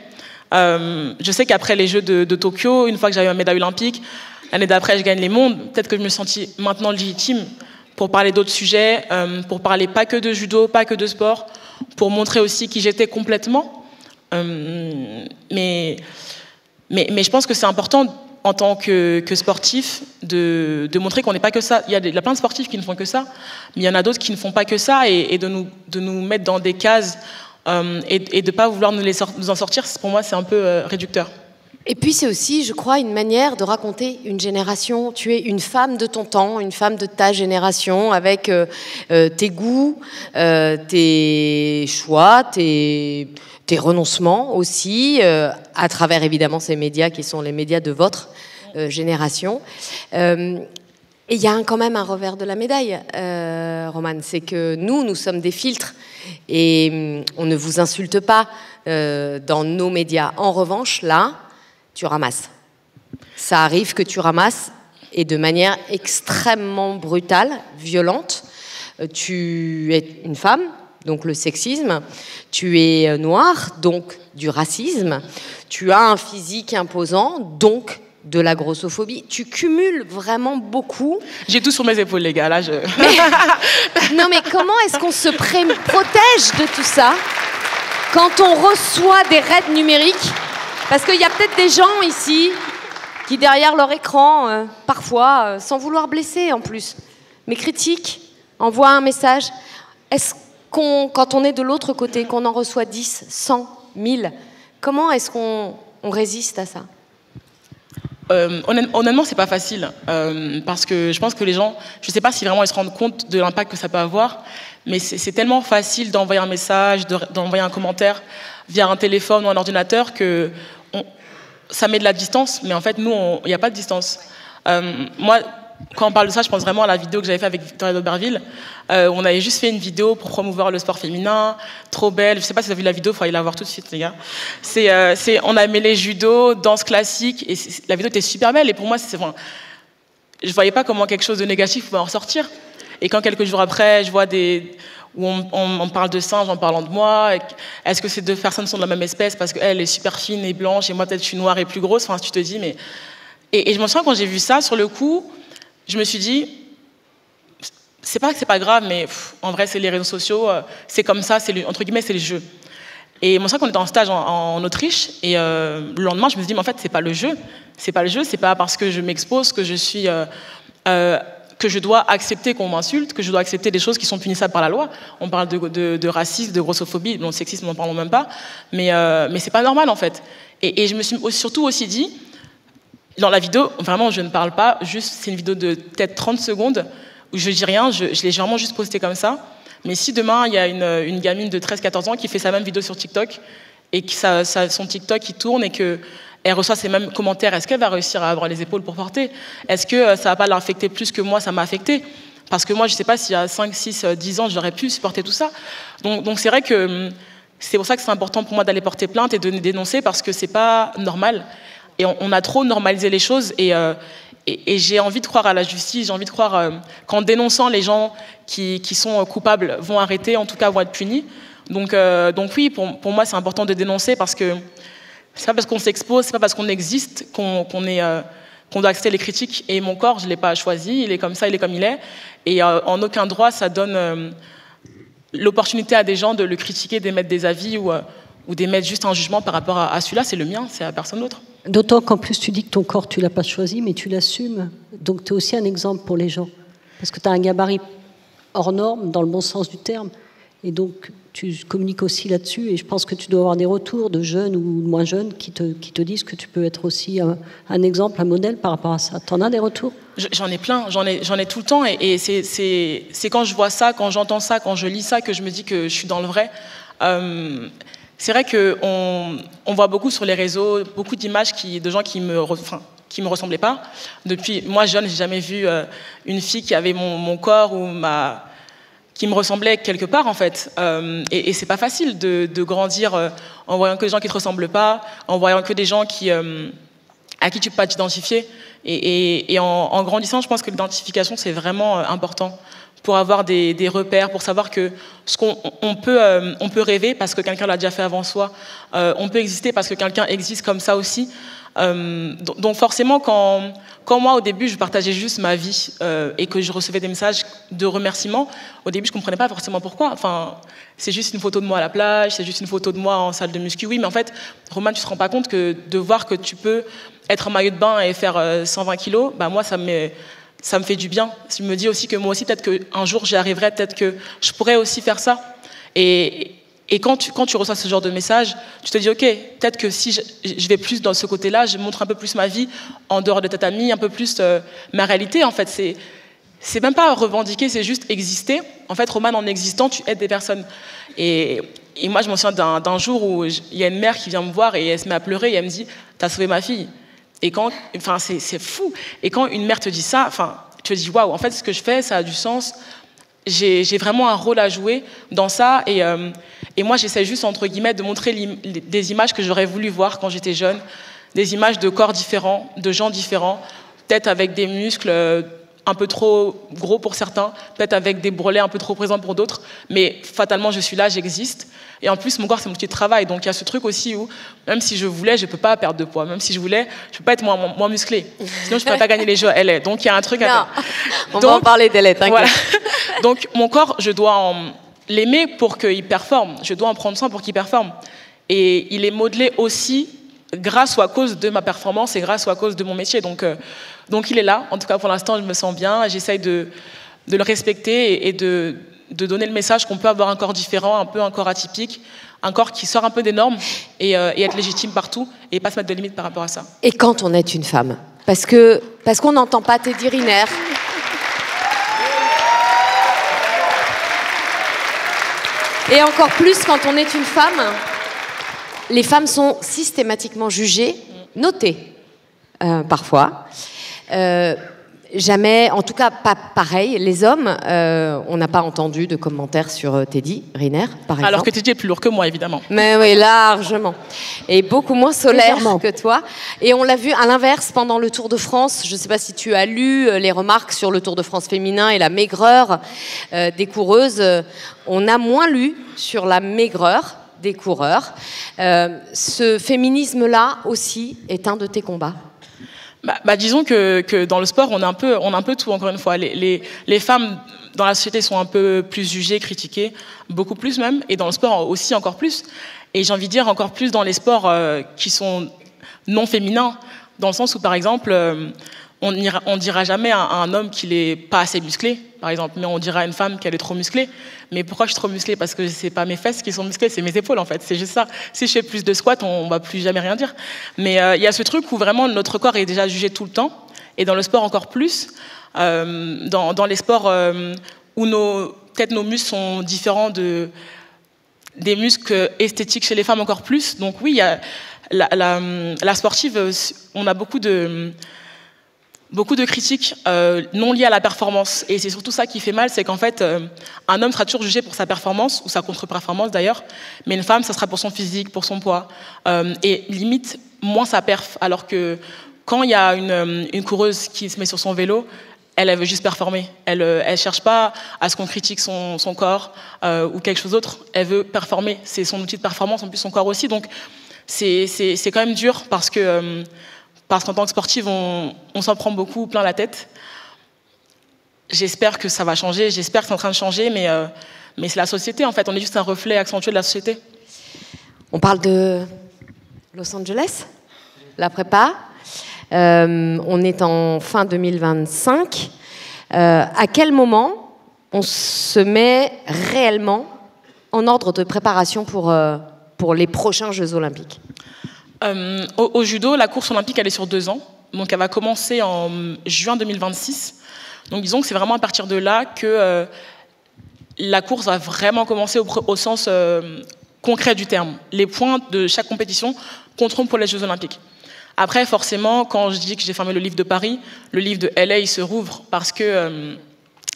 Je sais qu'après les Jeux de Tokyo, une fois que j'avais ma médaille olympique, l'année d'après, je gagne les mondes. Peut-être que je me sentis maintenant légitime pour parler d'autres sujets, pour parler pas que de judo, pas que de sport, pour montrer aussi qui j'étais complètement. Mais je pense que c'est important en tant que sportif de montrer qu'on n'est pas que ça. Il y a plein de sportifs qui ne font que ça, mais il y en a d'autres qui ne font pas que ça, et de nous mettre dans des cases et de ne pas vouloir nous en sortir, pour moi, c'est un peu réducteur. Et puis c'est aussi, je crois, une manière de raconter une génération. Tu es une femme de ton temps, une femme de ta génération, avec tes goûts, tes choix, tes renoncements aussi, à travers évidemment ces médias qui sont les médias de votre génération. Et il y a quand même un revers de la médaille, Romane, c'est que nous sommes des filtres et on ne vous insulte pas dans nos médias. En revanche, là, tu ramasses. Ça arrive que tu ramasses et de manière extrêmement brutale, violente. Tu es une femme, donc le sexisme. Tu es noire, donc du racisme. Tu as un physique imposant, donc de la grossophobie. Tu cumules vraiment beaucoup. J'ai tout sur mes épaules, les gars. Là, Non, mais comment est-ce qu'on se protège de tout ça quand on reçoit des raids numériques? Parce qu'il y a peut-être des gens ici qui, derrière leur écran, parfois, sans vouloir blesser en plus, mais critiquent, envoient un message. Est-ce quand on est de l'autre côté, qu'on en reçoit 10, 100, 1000, comment est-ce qu'on résiste à ça? Honnêtement, c'est pas facile parce que je pense que les gens, je sais pas si vraiment ils se rendent compte de l'impact que ça peut avoir, mais c'est tellement facile d'envoyer un message, d'envoyer un commentaire via un téléphone ou un ordinateur que ça met de la distance, mais en fait, nous, il n'y a pas de distance. Moi, quand on parle de ça, je pense vraiment à la vidéo que j'avais fait avec Victoria d'Auberville. On avait juste fait une vidéo pour promouvoir le sport féminin, trop belle. Je ne sais pas si vous avez vu la vidéo, il faut aller la voir tout de suite, les gars. On a mêlé judo, danse classique, et la vidéo était super belle. Et pour moi, je ne voyais pas comment quelque chose de négatif pouvait en ressortir. Et quand quelques jours après, je vois où on parle de singes en parlant de moi, est-ce que ces deux personnes sont de la même espèce parce qu'elle est super fine et blanche et moi peut-être je suis noire et plus grosse, enfin tu te dis mais... Et je me souviens quand j'ai vu ça, sur le coup, je me suis dit, c'est pas que c'est pas grave, mais en vrai c'est les réseaux sociaux, c'est comme ça, entre guillemets c'est le jeu. Et je me souviens qu'on était en stage en Autriche et le lendemain je me suis dit mais en fait c'est pas le jeu, c'est pas parce que je m'expose que je suis... que je dois accepter qu'on m'insulte, que je dois accepter des choses qui sont punissables par la loi. On parle de racisme, de grossophobie, de sexisme, n'en parlons même pas, mais c'est pas normal en fait. Et je me suis surtout aussi dit, dans la vidéo, vraiment je ne parle pas, juste c'est une vidéo de peut-être 30 secondes où je dis rien, je l'ai vraiment juste postée comme ça. Mais si demain il y a une gamine de 13-14 ans qui fait sa même vidéo sur TikTok et que son TikTok qui tourne et que elle reçoit ces mêmes commentaires, est-ce qu'elle va réussir à avoir les épaules pour porter? Est-ce que ça va pas l'affecter plus que moi, ça m'a affecté? Parce que moi, je sais pas s'il y a 5, 6, 10 ans, j'aurais pu supporter tout ça. Donc c'est vrai que c'est pour ça que c'est important pour moi d'aller porter plainte et de dénoncer, parce que c'est pas normal. Et on a trop normalisé les choses, et j'ai envie de croire à la justice, j'ai envie de croire qu'en dénonçant, les gens qui sont coupables vont arrêter, en tout cas vont être punis. Donc oui, pour moi, c'est important de dénoncer, parce que c'est pas parce qu'on s'expose, c'est pas parce qu'on existe qu'on doit accepter les critiques. Et mon corps, je l'ai pas choisi, il est comme ça, il est comme il est. Et en aucun droit, ça donne l'opportunité à des gens de le critiquer, d'émettre des avis ou d'émettre juste un jugement par rapport à celui-là. C'est le mien, c'est à personne d'autre. D'autant qu'en plus, tu dis que ton corps, tu l'as pas choisi, mais tu l'assumes. Donc tu es aussi un exemple pour les gens. Parce que tu as un gabarit hors norme, dans le bon sens du terme. Et donc, tu communiques aussi là-dessus, et je pense que tu dois avoir des retours de jeunes ou de moins jeunes qui te disent que tu peux être aussi un exemple, un modèle par rapport à ça. Tu en as des retours? J'en ai plein, j'en ai tout le temps, et c'est quand je vois ça, quand j'entends ça, quand je lis ça, que je me dis que je suis dans le vrai. C'est vrai qu'on voit beaucoup sur les réseaux, beaucoup d'images de gens qui me ressemblaient pas. Depuis, moi jeune, j'ai jamais vu une fille qui avait mon corps ou qui me ressemblait quelque part en fait. Et c'est pas facile de grandir en voyant que des gens qui te ressemblent pas, en voyant que des gens à qui tu peux pas t'identifier. Et en grandissant, je pense que l'identification c'est vraiment important pour avoir des repères, pour savoir que on peut rêver parce que quelqu'un l'a déjà fait avant soi, on peut exister parce que quelqu'un existe comme ça aussi. Donc forcément, quand moi au début je partageais juste ma vie et que je recevais des messages de remerciements, au début je comprenais pas forcément pourquoi. Enfin, c'est juste une photo de moi à la plage, c'est juste une photo de moi en salle de muscu. Oui, mais en fait, Roman, tu te rends pas compte que de voir que tu peux être en maillot de bain et faire 120 kilos, bah moi ça me fait du bien. Je me dis aussi que moi aussi peut-être qu'un jour j'y arriverai, peut-être que je pourrais aussi faire ça. Et quand tu reçois ce genre de message, tu te dis, ok, peut-être que si je vais plus dans ce côté-là, je montre un peu plus ma vie en dehors de tatami, un peu plus ma réalité. En fait, c'est même pas revendiquer, c'est juste exister. En fait, Roman, en existant, tu aides des personnes. Et moi, je me souviens d'un jour où il y a une mère qui vient me voir et elle se met à pleurer et elle me dit, t'as sauvé ma fille. Et c'est fou. Et quand une mère te dit ça, tu te dis, waouh, en fait, ce que je fais, ça a du sens. J'ai vraiment un rôle à jouer dans ça, et moi j'essaie juste entre guillemets de montrer des images que j'aurais voulu voir quand j'étais jeune, des images de corps différents, de gens différents, peut-être avec des muscles un peu trop gros pour certains, peut-être avec des brelets un peu trop présents pour d'autres, mais fatalement je suis là, j'existe. Et en plus mon corps c'est mon outil de travail, donc il y a ce truc aussi où même si je voulais, je peux pas perdre de poids, même si je voulais, je peux pas être moins musclé, sinon je pourrais pas gagner les jeux LA. Donc il y a un truc à faire. On va en parler d'elle, t'inquiète. Voilà. Donc mon corps, je dois l'aimer pour qu'il performe, je dois en prendre soin pour qu'il performe. Et il est modelé aussi grâce ou à cause de ma performance et grâce ou à cause de mon métier. Donc il est là, en tout cas pour l'instant je me sens bien, j'essaye de le respecter et de donner le message qu'on peut avoir un corps différent, un peu un corps atypique, un corps qui sort un peu des normes et être légitime partout et pas se mettre de limites par rapport à ça. Et quand on est une femme, parce qu'on n'entend pas Teddy Riner. Et encore plus quand on est une femme, les femmes sont systématiquement jugées, notées, parfois. Jamais, en tout cas pas pareil, les hommes, on n'a pas entendu de commentaires sur Teddy Riner, par exemple. Alors que Teddy est plus lourd que moi, évidemment. Mais oui, largement. Et beaucoup moins solaire que toi. Et on l'a vu à l'inverse pendant le Tour de France. Je ne sais pas si tu as lu les remarques sur le Tour de France féminin et la maigreur des coureuses. On a moins lu sur la maigreur des coureurs. Ce féminisme-là aussi est un de tes combats. Disons que dans le sport, on a un peu tout, encore une fois. Les femmes dans la société sont un peu plus jugées, critiquées, beaucoup plus même, et dans le sport aussi encore plus. Et j'ai envie de dire encore plus dans les sports qui sont non féminins, dans le sens où, par exemple, on dira jamais à un homme qu'il est pas assez musclé, par exemple, mais on dira à une femme qu'elle est trop musclée. Mais pourquoi je suis trop musclée? Parce que c'est pas mes fesses qui sont musclées, c'est mes épaules en fait. C'est juste ça. Si je fais plus de squats, on va plus jamais rien dire. Mais il y a ce truc où vraiment notre corps est déjà jugé tout le temps, et dans le sport encore plus. Dans les sports où peut-être nos muscles sont différents des muscles esthétiques chez les femmes encore plus. Donc oui, il y a la sportive, on a beaucoup de critiques non liées à la performance. Et c'est surtout ça qui fait mal, c'est qu'en fait, un homme sera toujours jugé pour sa performance, ou sa contre-performance d'ailleurs, mais une femme, ça sera pour son physique, pour son poids, et limite, moins sa perf. Alors que quand il y a une coureuse qui se met sur son vélo, elle veut juste performer. Elle cherche pas à ce qu'on critique son corps ou quelque chose d'autre. Elle veut performer. C'est son outil de performance, en plus son corps aussi. Donc c'est quand même dur parce qu'en tant que sportive, on s'en prend beaucoup plein la tête. J'espère que ça va changer. J'espère que c'est en train de changer, mais c'est la société en fait. On est juste un reflet accentué de la société. On parle de Los Angeles, la prépa. On est en fin 2025. À quel moment on se met réellement en ordre de préparation pour les prochains Jeux Olympiques? Au judo, la course olympique, elle est sur 2 ans. Donc elle va commencer en juin 2026. Donc disons que c'est vraiment à partir de là que la course va vraiment commencer au sens concret du terme. Les points de chaque compétition compteront pour les Jeux Olympiques. Après, forcément, quand je dis que j'ai fermé le livre de Paris, le livre de LA, il se rouvre parce que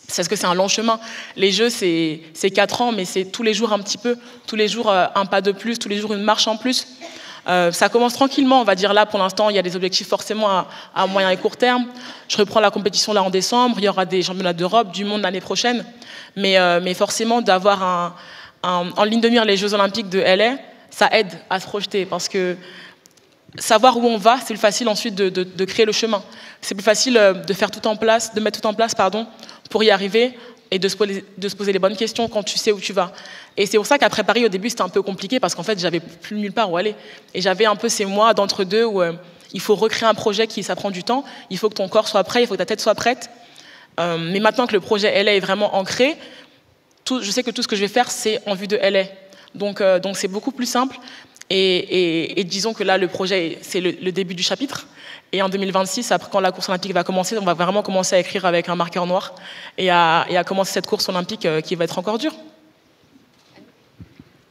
c'est un long chemin. Les Jeux, c'est 4 ans, mais c'est tous les jours un petit peu, tous les jours un pas de plus, tous les jours une marche en plus. Ça commence tranquillement, on va dire là, pour l'instant, il y a des objectifs forcément à moyen et court terme. Je reprends la compétition là en décembre, il y aura des championnats d'Europe, du monde l'année prochaine. Mais forcément, d'avoir en ligne de mire les Jeux Olympiques de LA, ça aide à se projeter parce que savoir où on va, c'est plus facile ensuite de créer le chemin. C'est plus facile de mettre tout en place, pour y arriver et de se poser les bonnes questions quand tu sais où tu vas. Et c'est pour ça qu'après Paris, au début, c'était un peu compliqué parce qu'en fait, j'avais plus nulle part où aller. Et j'avais un peu ces mois d'entre-deux où il faut recréer un projet ça prend du temps. Il faut que ton corps soit prêt, il faut que ta tête soit prête. Mais maintenant que le projet LA est vraiment ancré, je sais que tout ce que je vais faire, c'est en vue de LA. Donc c'est beaucoup plus simple. Et disons que là, le projet, c'est le début du chapitre. Et en 2026, après, quand la course olympique va commencer, on va vraiment commencer à écrire avec un marqueur noir et à commencer cette course olympique qui va être encore dure.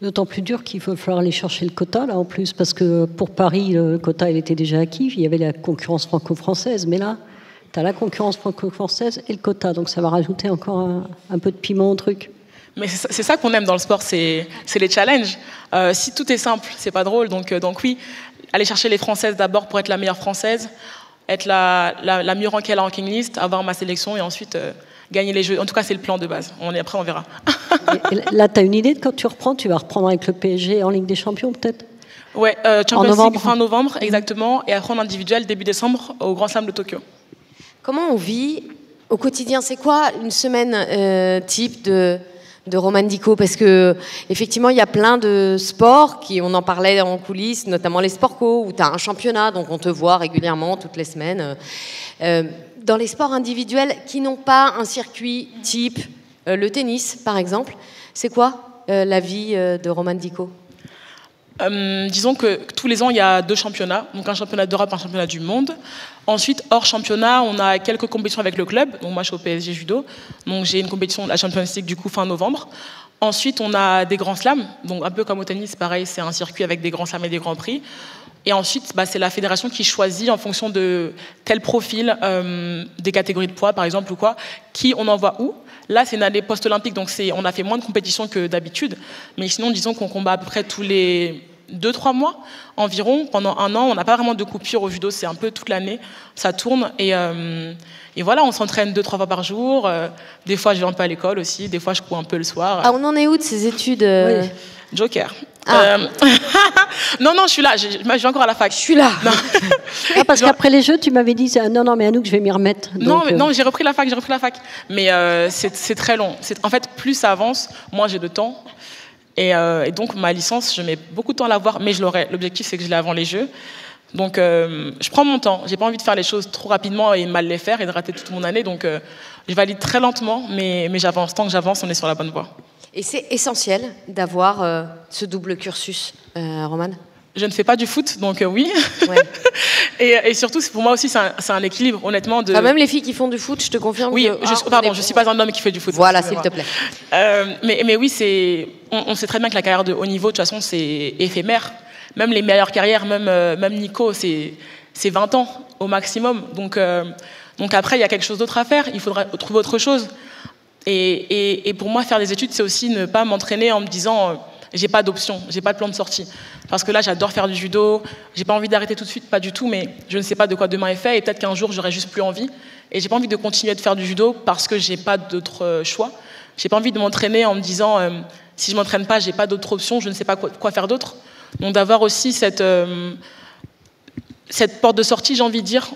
D'autant plus dur qu'il va falloir aller chercher le quota, là, en plus, parce que pour Paris, le quota, il était déjà acquis. Il y avait la concurrence franco-française. Mais là, tu as la concurrence franco-française et le quota. Donc ça va rajouter encore un peu de piment au truc. Mais c'est ça qu'on aime dans le sport, c'est les challenges. Si tout est simple, c'est pas drôle. Donc oui, aller chercher les Françaises d'abord pour être la meilleure Française, être la mieux rankée à la ranking list, avoir ma sélection et ensuite gagner les Jeux. En tout cas, c'est le plan de base. Après, on verra. Et là, tu as une idée de quand tu reprends? Tu vas reprendre avec le PSG en Ligue des Champions, peut-être? Ouais, Champions League fin novembre, exactement. Et après, en individuel, début décembre, au Grand Slam de Tokyo. Comment on vit au quotidien? C'est quoi une semaine type de Romane Dicot? Parce que effectivement, il y a plein de sports on en parlait en coulisses, notamment les sports co, où tu as un championnat, donc on te voit régulièrement toutes les semaines. Dans les sports individuels qui n'ont pas un circuit type le tennis, par exemple, c'est quoi la vie de Romane Dicot? Disons que tous les ans, il y a 2 championnats, donc un championnat d'Europe, un championnat du monde. Ensuite, hors championnat, on a quelques compétitions avec le club. Donc moi, je suis au PSG Judo, donc j'ai une compétition de la Champions League du coup fin novembre. Ensuite, on a des grands slams, donc un peu comme au tennis, pareil, c'est un circuit avec des grands slams et des grands prix. Et ensuite, c'est la fédération qui choisit en fonction de tel profil, des catégories de poids par exemple ou quoi, qui on envoie où. Là, c'est une année post-olympique, donc on a fait moins de compétitions que d'habitude. Mais sinon, disons qu'on combat à peu près tous les 2-3 mois environ. Pendant 1 an, on n'a pas vraiment de coupure au judo, c'est un peu toute l'année, ça tourne. Et voilà, on s'entraîne 2-3 fois par jour. Des fois, je vais un peu à l'école aussi, des fois, je cours un peu le soir. Ah, on en est où de ces études Oui. Joker. Non, je suis là, je vais encore à la fac. Je suis là. Ah, parce qu'après les Jeux, tu m'avais dit non, mais à nous que je vais m'y remettre. Donc, non, j'ai repris la fac. Mais c'est très long. En fait, plus ça avance, moins j'ai de temps. Et donc, ma licence, je mets beaucoup de temps à l'avoir, mais je l'aurai. L'objectif, c'est que je l'ai avant les Jeux. Donc, je prends mon temps. J'ai pas envie de faire les choses trop rapidement et mal les faire et de rater toute mon année. Donc, je valide très lentement, mais j'avance. Tant que j'avance, on est sur la bonne voie. Et c'est essentiel d'avoir ce double cursus, Romane? Je ne fais pas du foot, donc oui. Ouais. et surtout, pour moi aussi, c'est un équilibre, honnêtement. Enfin, même les filles qui font du foot, je te confirme oui, que... pardon, je ne suis pas un homme qui fait du foot. Voilà, s'il te plaît. Mais oui, on sait très bien que la carrière de haut niveau, de toute façon, c'est éphémère. Même les meilleures carrières, même Nico, c'est 20 ans au maximum. Donc après, il y a quelque chose d'autre à faire. Il faudra trouver autre chose. Et pour moi, faire des études, c'est aussi ne pas m'entraîner en me disant j'ai pas d'option, j'ai pas de plan de sortie. Parce que là, j'adore faire du judo, j'ai pas envie d'arrêter tout de suite, pas du tout, mais je ne sais pas de quoi demain est fait et peut-être qu'un jour, j'aurai juste plus envie. Et j'ai pas envie de continuer de faire du judo parce que j'ai pas d'autre choix. J'ai pas envie de m'entraîner en me disant si je m'entraîne pas, j'ai pas d'autre option, je ne sais pas quoi faire d'autre. Donc d'avoir aussi cette porte de sortie, j'ai envie de dire,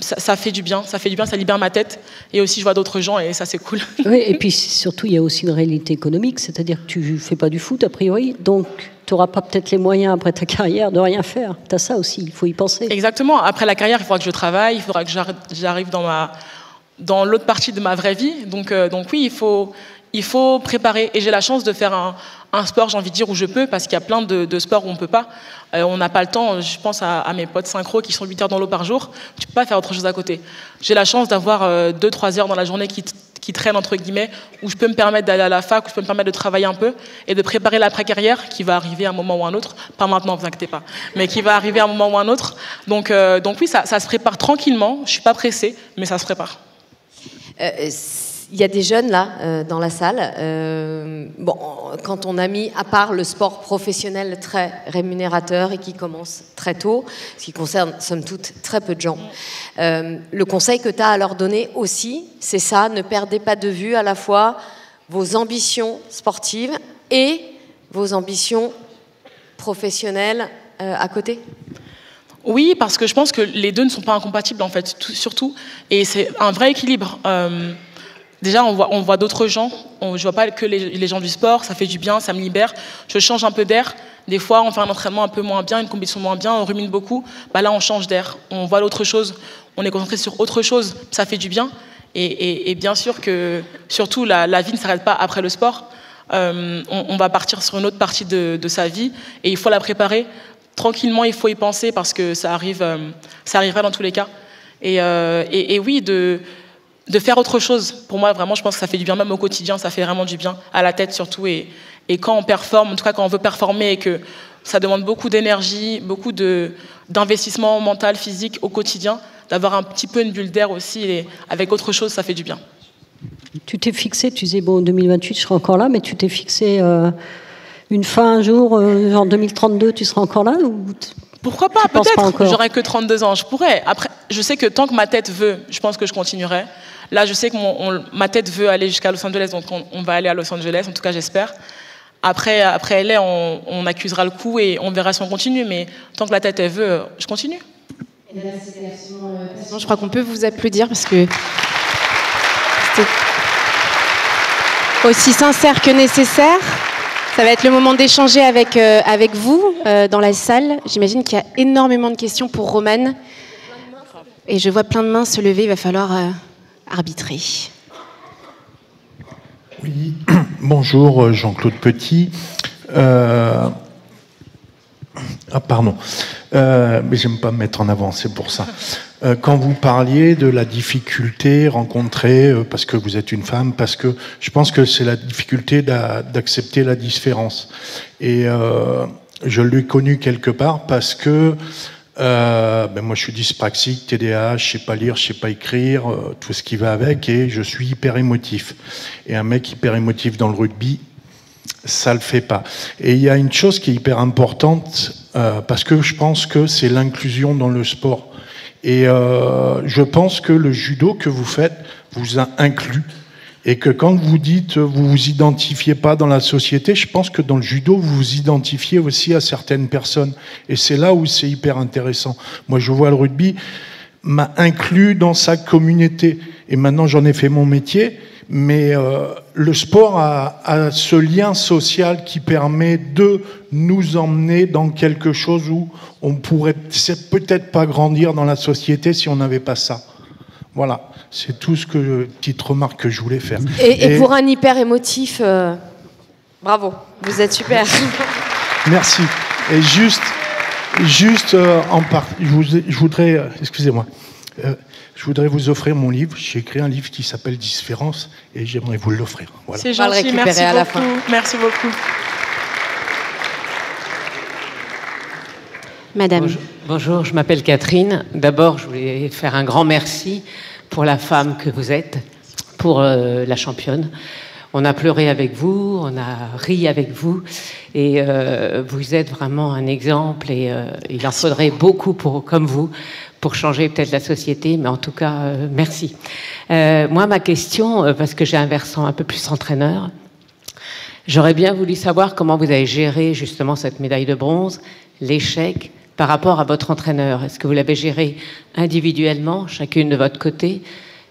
ça fait du bien, ça libère ma tête. Et aussi, je vois d'autres gens et ça, c'est cool. Oui, et puis surtout, il y a aussi une réalité économique, c'est-à-dire que tu ne fais pas du foot, a priori, donc tu n'auras pas peut-être les moyens après ta carrière de rien faire. Tu as ça aussi, il faut y penser. Exactement. Après la carrière, il faudra que je travaille, il faudra que j'arrive dans l'autre partie de ma vraie vie. Donc oui, il faut préparer. Et j'ai la chance de faire un sport, j'ai envie de dire, où je peux, parce qu'il y a plein de sports où on ne peut pas. On n'a pas le temps. Je pense à mes potes synchro qui sont 8 heures dans l'eau par jour. Tu ne peux pas faire autre chose à côté. J'ai la chance d'avoir 2-3 heures dans la journée qui traînent, entre guillemets, où je peux me permettre d'aller à la fac, où je peux me permettre de travailler un peu et de préparer l'après-carrière qui va arriver à un moment ou à un autre. Pas maintenant, ne vous inquiétez pas, mais qui va arriver à un moment ou à un autre. Donc oui, ça se prépare tranquillement. Je ne suis pas pressée, mais ça se prépare. Il y a des jeunes là dans la salle. Bon, quand on a mis à part le sport professionnel très rémunérateur et qui commence très tôt, ce qui concerne somme toute très peu de gens, le conseil que tu as à leur donner aussi, c'est ça, ne perdez pas de vue à la fois vos ambitions sportives et vos ambitions professionnelles à côté. Oui, parce que je pense que les deux ne sont pas incompatibles en fait, surtout, et c'est un vrai équilibre. Déjà, on voit d'autres gens. Je ne vois pas que les gens du sport. Ça fait du bien, ça me libère. Je change un peu d'air. Des fois, on fait un entraînement un peu moins bien, une compétition moins bien, on rumine beaucoup. Bah là, on change d'air. On voit l'autre chose. On est concentré sur autre chose. Ça fait du bien. Et bien sûr que, surtout, la vie ne s'arrête pas après le sport. On va partir sur une autre partie de sa vie. Et il faut la préparer. Tranquillement, il faut y penser parce que ça arrivera dans tous les cas. Et oui, de faire autre chose. Pour moi, vraiment, je pense que ça fait du bien, même au quotidien, ça fait vraiment du bien, à la tête surtout. Et quand on performe, en tout cas quand on veut performer et que ça demande beaucoup d'énergie, beaucoup d'investissement mental, physique au quotidien, d'avoir un petit peu une bulle d'air aussi, et avec autre chose, ça fait du bien. Tu t'es fixé, tu disais, bon, en 2028, je serai encore là, mais tu t'es fixé une fin un jour, en 2032, tu seras encore là ou... Pourquoi pas, peut-être. J'aurais que 32 ans, je pourrais. Après, je sais que tant que ma tête veut, je pense que je continuerai. Là, je sais que ma tête veut aller jusqu'à Los Angeles, donc on va aller à Los Angeles, en tout cas j'espère. Après LA, on accusera le coup et on verra si on continue, mais tant que la tête elle veut, je continue. Et là, je crois qu'on peut vous applaudir parce que c'était aussi sincère que nécessaire. Ça va être le moment d'échanger avec vous dans la salle. J'imagine qu'il y a énormément de questions pour Romane. Et je vois plein de mains se lever, il va falloir arbitrer. Oui, bonjour Jean-Claude Petit. Pardon, mais j'aime pas me mettre en avant, c'est pour ça. Quand vous parliez de la difficulté rencontrée, parce que vous êtes une femme, parce que je pense que c'est la difficulté d'accepter la différence. Et je l'ai connu quelque part parce que moi je suis dyspraxique, TDAH, je sais pas lire, je sais pas écrire, tout ce qui va avec, et je suis hyper émotif. Et un mec hyper émotif dans le rugby, ça le fait pas. Et il y a une chose qui est hyper importante, parce que je pense que c'est l'inclusion dans le sport. Et je pense que le judo que vous faites vous a inclus. Et que quand vous dites vous vous identifiez pas dans la société, je pense que dans le judo, vous vous identifiez aussi à certaines personnes. Et c'est là où c'est hyper intéressant. Moi, je vois le rugby m'a inclus dans sa communauté. Et maintenant, j'en ai fait mon métier. le sport a ce lien social qui permet de nous emmener dans quelque chose où on pourrait peut-être pas grandir dans la société si on n'avait pas ça. Voilà, c'est tout petite remarque que je voulais faire. Et pour un hyper émotif, bravo, vous êtes super. Merci. Et juste je voudrais, excusez-moi, je voudrais vous offrir mon livre. J'ai écrit un livre qui s'appelle Différence et j'aimerais vous l'offrir. Voilà. C'est gentil, merci à la beaucoup. fin. Merci beaucoup. Madame. Bonjour, je m'appelle Catherine. D'abord, je voulais faire un grand merci pour la femme que vous êtes, pour la championne. On a pleuré avec vous, on a ri avec vous, et vous êtes vraiment un exemple, et il en faudrait beaucoup comme vous pour changer peut-être la société, mais en tout cas, merci. Moi, ma question, parce que j'ai un versant un peu plus entraîneur, j'aurais bien voulu savoir comment vous avez géré justement cette médaille de bronze, l'échec, par rapport à votre entraîneur. Est-ce que vous l'avez géré individuellement, chacune de votre côté?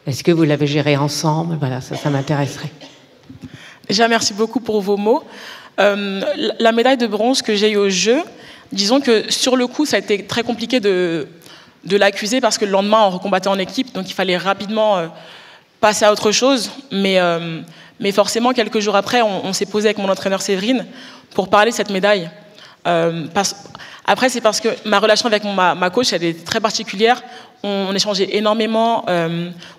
Est-ce que vous l'avez géré ensemble? Voilà, ça m'intéresserait. Déjà, merci beaucoup pour vos mots. La médaille de bronze que j'ai eue au jeu, disons que sur le coup, ça a été très compliqué de l'accuser parce que le lendemain, on recombattait en équipe, donc il fallait rapidement passer à autre chose. Mais forcément, quelques jours après, on s'est posé avec mon entraîneur Séverine pour parler de cette médaille. Après, c'est parce que ma relation avec ma coach, elle est très particulière. On échangeait énormément.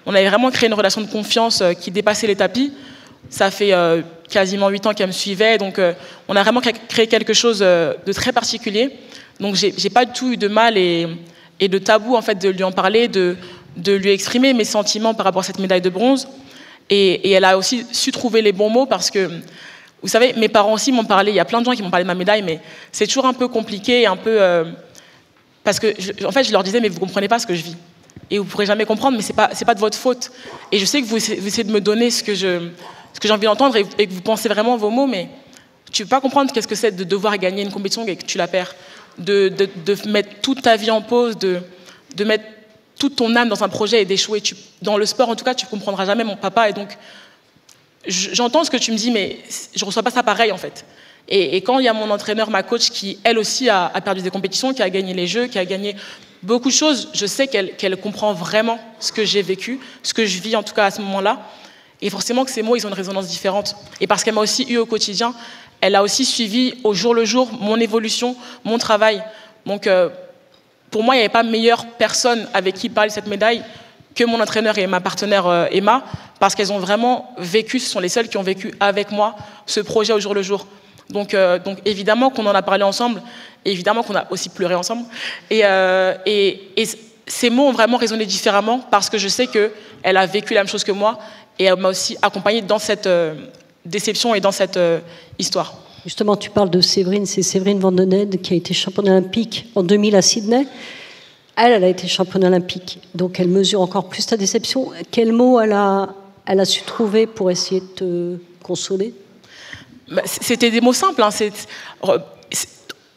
On avait vraiment créé une relation de confiance qui dépassait les tapis. Ça fait quasiment 8 ans qu'elle me suivait. Donc, on a vraiment créé quelque chose de très particulier. Donc, j'ai pas du tout eu de mal et de tabou, en fait, de lui en parler, de lui exprimer mes sentiments par rapport à cette médaille de bronze. Et elle a aussi su trouver les bons mots parce que, vous savez, mes parents aussi m'ont parlé, il y a plein de gens qui m'ont parlé de ma médaille, mais c'est toujours un peu compliqué, un peu... parce que, en fait, je leur disais, mais vous ne comprenez pas ce que je vis. Et vous ne pourrez jamais comprendre, mais ce n'est pas de votre faute. Et je sais que vous essayez de me donner ce que j'ai envie d'entendre et que vous pensez vraiment vos mots, mais tu ne peux pas comprendre qu'est-ce que c'est de devoir gagner une compétition et que tu la perds. De mettre toute ta vie en pause, de mettre toute ton âme dans un projet et d'échouer. Dans le sport, en tout cas, tu ne comprendras jamais mon papa. Et donc, j'entends ce que tu me dis, mais je ne reçois pas ça pareil, en fait. Et quand il y a mon entraîneur, ma coach, qui, elle aussi, a perdu des compétitions, qui a gagné les Jeux, qui a gagné beaucoup de choses, je sais qu'elle comprend vraiment ce que j'ai vécu, ce que je vis, en tout cas, à ce moment-là. Et forcément que ces mots, ils ont une résonance différente. Et parce qu'elle m'a aussi eu au quotidien, elle a aussi suivi au jour le jour mon évolution, mon travail. Donc, pour moi, il n'y avait pas meilleure personne avec qui parler de cette médaille que mon entraîneur et ma partenaire Emma, parce qu'elles ont vraiment vécu, ce sont les seules qui ont vécu avec moi ce projet au jour le jour. Donc évidemment qu'on en a parlé ensemble, et évidemment qu'on a aussi pleuré ensemble. Et ces mots ont vraiment résonné différemment, parce que je sais qu'elle a vécu la même chose que moi, et elle m'a aussi accompagnée dans cette déception et dans cette histoire. Justement, tu parles de Séverine, c'est Séverine Vandenede qui a été championne olympique en 2000 à Sydney. Elle a été championne olympique, donc elle mesure encore plus ta déception. Quel mot elle a su trouver pour essayer de te consoler? C'était des mots simples. Hein.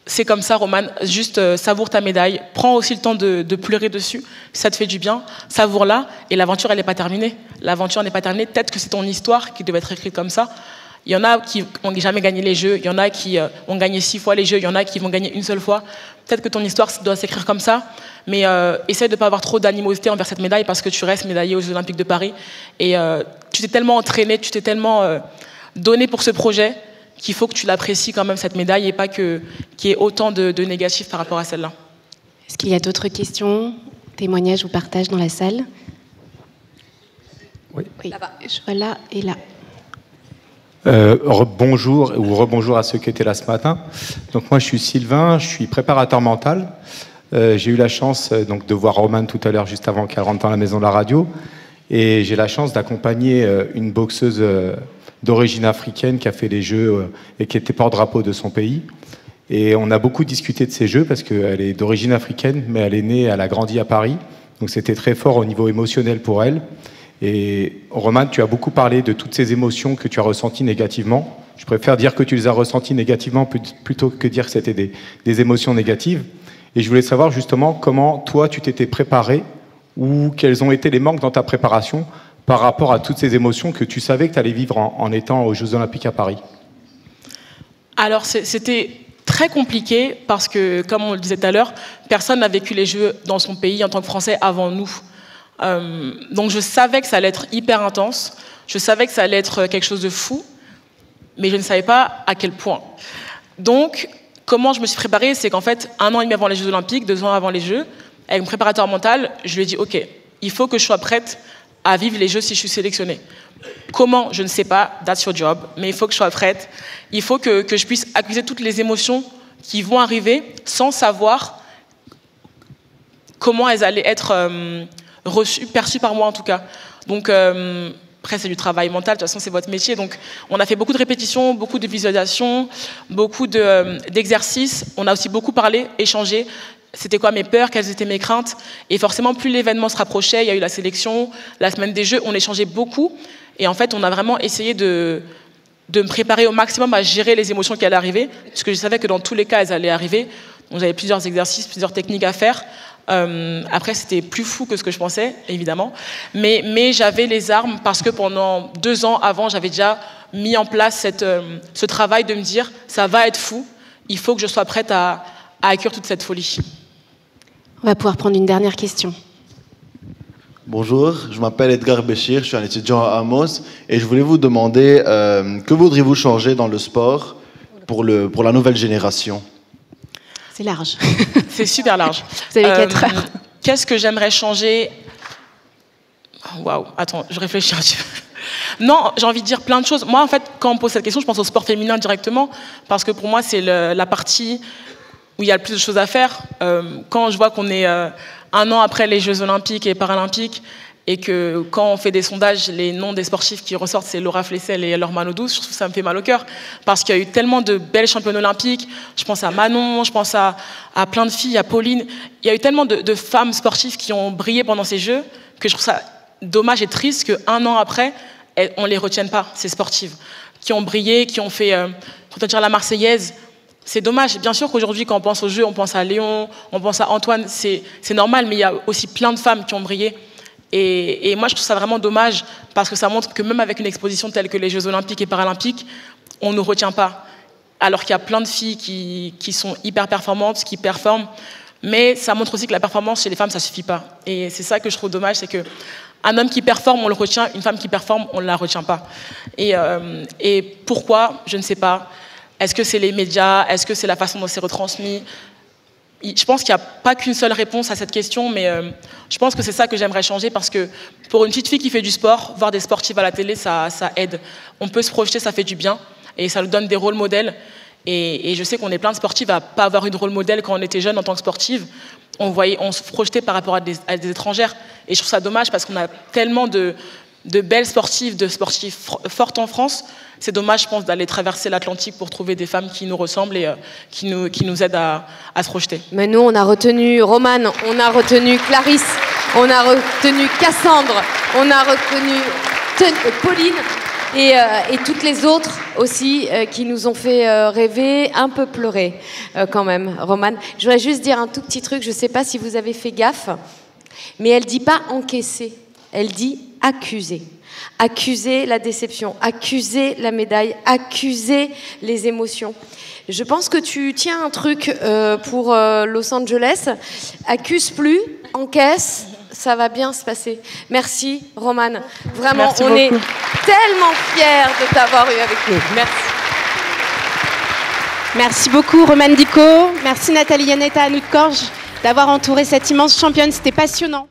C'est comme ça, Romane. Juste savoure ta médaille. Prends aussi le temps de pleurer dessus. Ça te fait du bien. Savoure-la. Et l'aventure, elle n'est pas terminée. L'aventure n'est pas terminée. Peut-être que c'est ton histoire qui devait être écrite comme ça. Il y en a qui n'ont jamais gagné les Jeux. Il y en a qui ont gagné 6 fois les Jeux. Il y en a qui vont gagner une seule fois. Peut-être que ton histoire doit s'écrire comme ça. Mais essaie de ne pas avoir trop d'animosité envers cette médaille parce que tu restes médaillée aux Jeux Olympiques de Paris. Et tu t'es tellement entraîné, tu t'es tellement donné pour ce projet qu'il faut que tu l'apprécies quand même, cette médaille, et pas qu'il y ait autant de négatifs par rapport à celle-là. Est-ce qu'il y a d'autres questions, témoignages ou partages dans la salle? Oui. Là-bas. Je vois là et là. Bonjour ou rebonjour à ceux qui étaient là ce matin. Donc moi je suis Sylvain, je suis préparateur mental. J'ai eu la chance donc de voir Romane tout à l'heure juste avant qu'elle rentre dans la maison de la radio, et j'ai la chance d'accompagner une boxeuse d'origine africaine qui a fait les Jeux et qui était porte-drapeau de son pays. Et on a beaucoup discuté de ces Jeux parce qu'elle est d'origine africaine, mais elle est née, elle a grandi à Paris, donc c'était très fort au niveau émotionnel pour elle. Et Romane, tu as beaucoup parlé de toutes ces émotions que tu as ressenties négativement. Je préfère dire que tu les as ressenties négativement plutôt que dire que c'était des émotions négatives. Et je voulais savoir justement comment toi tu t'étais préparé, ou quels ont été les manques dans ta préparation par rapport à toutes ces émotions que tu savais que tu allais vivre en étant aux Jeux Olympiques à Paris? Alors, c'était très compliqué parce que, comme on le disait tout à l'heure, personne n'a vécu les Jeux dans son pays en tant que Français avant nous. Donc, je savais que ça allait être hyper intense. Je savais que ça allait être quelque chose de fou, mais je ne savais pas à quel point. Donc, comment je me suis préparée, c'est qu'en fait, 1 an et demi avant les Jeux Olympiques, 2 ans avant les Jeux, avec mon préparateur mental, je lui ai dit, OK, il faut que je sois prête à vivre les Jeux si je suis sélectionnée. Comment? Je ne sais pas, that's your job, mais il faut que je sois prête. Il faut que je puisse accuser toutes les émotions qui vont arriver sans savoir comment elles allaient être reçues, perçues par moi en tout cas. Donc, après, c'est du travail mental, de toute façon, c'est votre métier. Donc, on a fait beaucoup de répétitions, beaucoup de visualisations, beaucoup d'exercices. On a aussi beaucoup parlé, échangé. C'était quoi mes peurs, quelles étaient mes craintes. Et forcément, plus l'événement se rapprochait, il y a eu la sélection, la semaine des Jeux, on échangeait beaucoup. Et en fait, on a vraiment essayé de me préparer au maximum à gérer les émotions qui allaient arriver, parce que je savais que dans tous les cas, elles allaient arriver. Donc, j'avais plusieurs exercices, plusieurs techniques à faire. Après, c'était plus fou que ce que je pensais, évidemment. Mais j'avais les armes parce que pendant 2 ans avant, j'avais déjà mis en place ce travail de me dire, ça va être fou, il faut que je sois prête à accueillir toute cette folie. On va pouvoir prendre une dernière question. Bonjour, je m'appelle Edgar Béchir, je suis un étudiant à Amos et je voulais vous demander que voudriez-vous changer dans le sport pour la nouvelle génération? C'est large. C'est super large. Vous avez 4 heures. Qu'est-ce que j'aimerais changer? Waouh, attends, je réfléchis un petit peu. Non, j'ai envie de dire plein de choses. Moi, en fait, quand on me pose cette question, je pense au sport féminin directement, parce que pour moi, c'est la partie où il y a le plus de choses à faire. Quand je vois qu'on est 1 an après les Jeux Olympiques et Paralympiques, et que quand on fait des sondages, les noms des sportifs qui ressortent, c'est Laura Flessel et Laure Manodou, je trouve que ça me fait mal au cœur. Parce qu'il y a eu tellement de belles championnes olympiques. Je pense à Manon, je pense à plein de filles, à Pauline. Il y a eu tellement de femmes sportives qui ont brillé pendant ces Jeux que je trouve ça dommage et triste qu'1 an après, on ne les retienne pas, ces sportives. Qui ont brillé, qui ont fait, on peut dire la Marseillaise. C'est dommage. Bien sûr qu'aujourd'hui, quand on pense aux Jeux, on pense à Léon, on pense à Antoine. C'est normal, mais il y a aussi plein de femmes qui ont brillé. Et moi, je trouve ça vraiment dommage parce que ça montre que même avec une exposition telle que les Jeux Olympiques et Paralympiques, on ne retient pas. Alors qu'il y a plein de filles qui sont hyper performantes, qui performent. Mais ça montre aussi que la performance chez les femmes, ça ne suffit pas. Et c'est ça que je trouve dommage, c'est qu'un homme qui performe, on le retient. Une femme qui performe, on ne la retient pas. Et pourquoi? Je ne sais pas. Est-ce que c'est les médias? Est-ce que c'est la façon dont c'est retransmis? Je pense qu'il n'y a pas qu'une seule réponse à cette question, mais je pense que c'est ça que j'aimerais changer parce que pour une petite fille qui fait du sport, voir des sportifs à la télé, ça aide. On peut se projeter, ça fait du bien et ça nous donne des rôles modèles. Et je sais qu'on est plein de sportives à ne pas avoir eu de rôle modèle quand on était jeune en tant que sportive. On se projetait par rapport à des étrangères. Et je trouve ça dommage parce qu'on a tellement de belles sportives, de sportives fortes en France. C'est dommage, je pense, d'aller traverser l'Atlantique pour trouver des femmes qui nous ressemblent et qui nous aident à se projeter. Mais nous, on a retenu Romane, on a retenu Clarisse, on a retenu Cassandre, on a retenu Pauline et toutes les autres aussi qui nous ont fait rêver, un peu pleurer quand même. Romane, je voudrais juste dire un tout petit truc, je ne sais pas si vous avez fait gaffe, mais elle ne dit pas encaisser, elle dit accuser. Accuser la déception, accuser la médaille, accuser les émotions. Je pense que tu tiens un truc pour Los Angeles. Accuse plus, encaisse, ça va bien se passer. Merci, Romane. Vraiment, merci on beaucoup. est tellement fiers de t'avoir eu avec nous. Merci. Merci beaucoup, Romane Dicot. Merci, Nathalie Yanetta, Anouk Korge, d'avoir entouré cette immense championne. C'était passionnant.